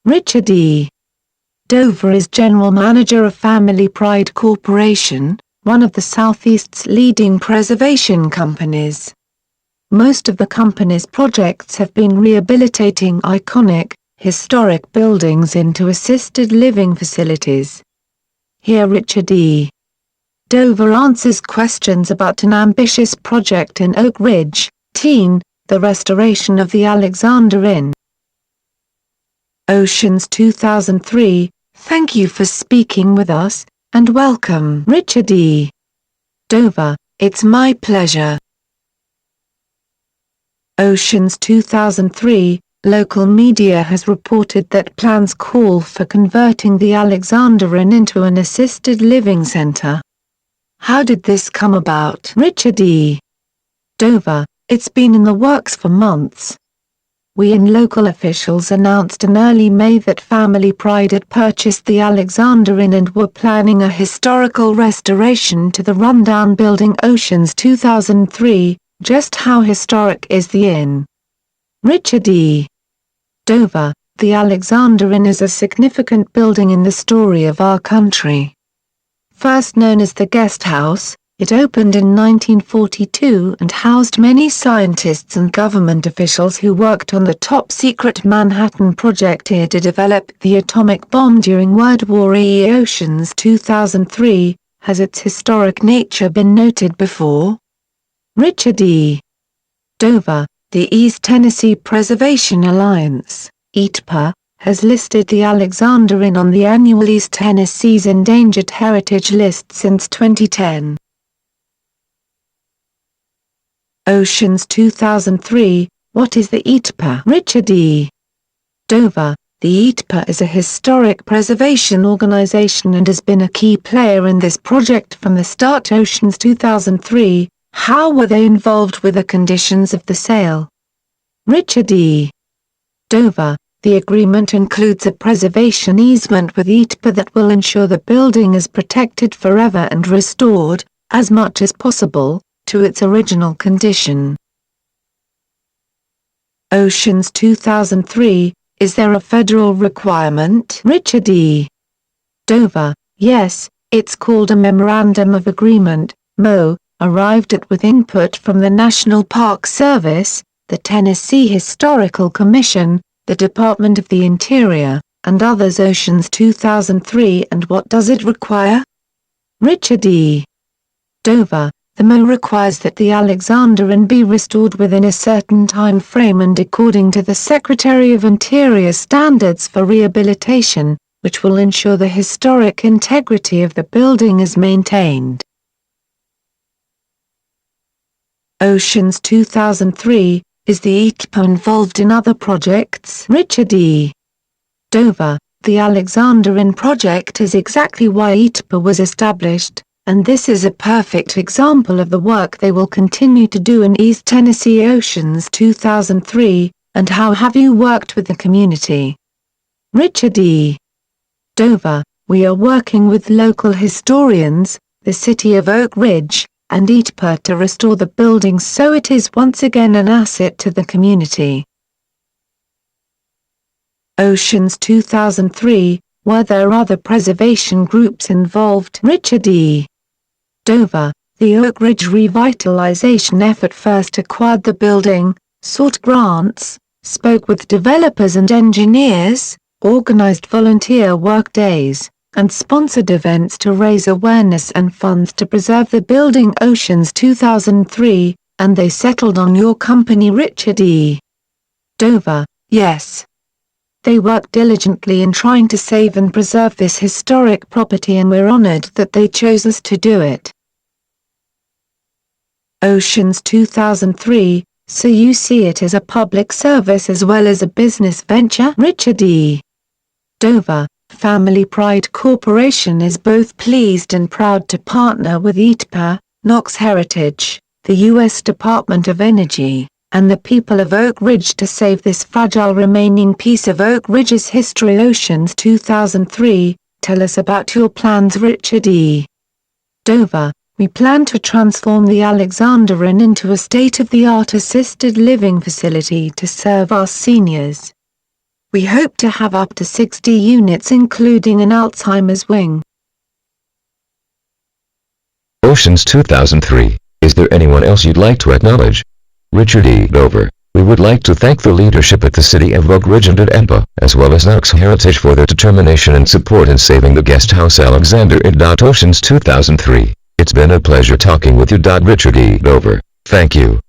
Richard E. Dover is General Manager of Family Pride Corporation, one of the Southeast's leading preservation companies. Most of the company's projects have been rehabilitating iconic, historic buildings into assisted living facilities. Here Richard E. Dover answers questions about an ambitious project in Oak Ridge, Tenn, the restoration of the Alexander Inn. Oceans 2003, thank you for speaking with us, and welcome. Richard E. Dover, it's my pleasure. Oceans 2003, local media has reported that plans call for converting the Alexander Inn into an assisted living center. How did this come about? Richard E. Dover, it's been in the works for months. We and local officials announced in early May that Family Pride had purchased the Alexander Inn and were planning a historical restoration to the rundown building. Oceans 2003, just how historic is the inn? Richard E. Dover, the Alexander Inn is a significant building in the story of our country. First known as the Guest House, it opened in 1942 and housed many scientists and government officials who worked on the top-secret Manhattan Project here to develop the atomic bomb during World War II. Oceans 2003, has its historic nature been noted before? Richard E. Dover, the East Tennessee Preservation Alliance, ETPA, has listed the Alexander Inn on the annual East Tennessee's Endangered Heritage List since 2010. Oceans 2003, what is the ETPA? Richard E. Dover, the ETPA is a historic preservation organization and has been a key player in this project from the start. Oceans 2003, how were they involved with the conditions of the sale? Richard E. Dover, the agreement includes a preservation easement with ETPA that will ensure the building is protected forever and restored, as much as possible, to its original condition. Oceans 2003, is there a federal requirement? Richard E. Dover, yes, it's called a Memorandum of Agreement, MO, arrived at with input from the National Park Service, the Tennessee Historical Commission, the Department of the Interior, and others. Oceans 2003, and what does it require? Richard E. Dover, the MO requires that the Alexander Inn be restored within a certain time frame and according to the Secretary of Interior standards for rehabilitation, which will ensure the historic integrity of the building is maintained. Oceans 2003, is the ETPA involved in other projects? Richard E. Dover, the Alexander Inn project is exactly why ETPA was established, and this is a perfect example of the work they will continue to do in East Tennessee. Oceans 2003, and how have you worked with the community? Richard E. Dover, we are working with local historians, the city of Oak Ridge, and ETPA to restore the building so it is once again an asset to the community. Oceans 2003, were there other preservation groups involved? Richard E. Dover, the Oak Ridge revitalization effort first acquired the building, sought grants, spoke with developers and engineers, organized volunteer work days, and sponsored events to raise awareness and funds to preserve the building. Oceans 2003, and they settled on your company. Richard E. Dover, yes. They worked diligently in trying to save and preserve this historic property and we're honored that they chose us to do it. Oceans 2003, so you see it as a public service as well as a business venture? Richard E. Dover, Family Pride Corporation is both pleased and proud to partner with ETPA, Knox Heritage, the U.S. Department of Energy, and the people of Oak Ridge to save this fragile remaining piece of Oak Ridge's history. Oceans 2003, tell us about your plans. Richard E. Dover, we plan to transform the Alexander Inn into a state-of-the-art assisted living facility to serve our seniors. We hope to have up to 60 units including an Alzheimer's wing. Oceans 2003. Is there anyone else you'd like to acknowledge? Richard E. Dover. We would like to thank the leadership at the City of Oak Ridge and at EMPA, as well as Knox Heritage for their determination and support in saving the guest house Alexander in Oceans 2003. It's been a pleasure talking with you. Richard E. Dover. Thank you.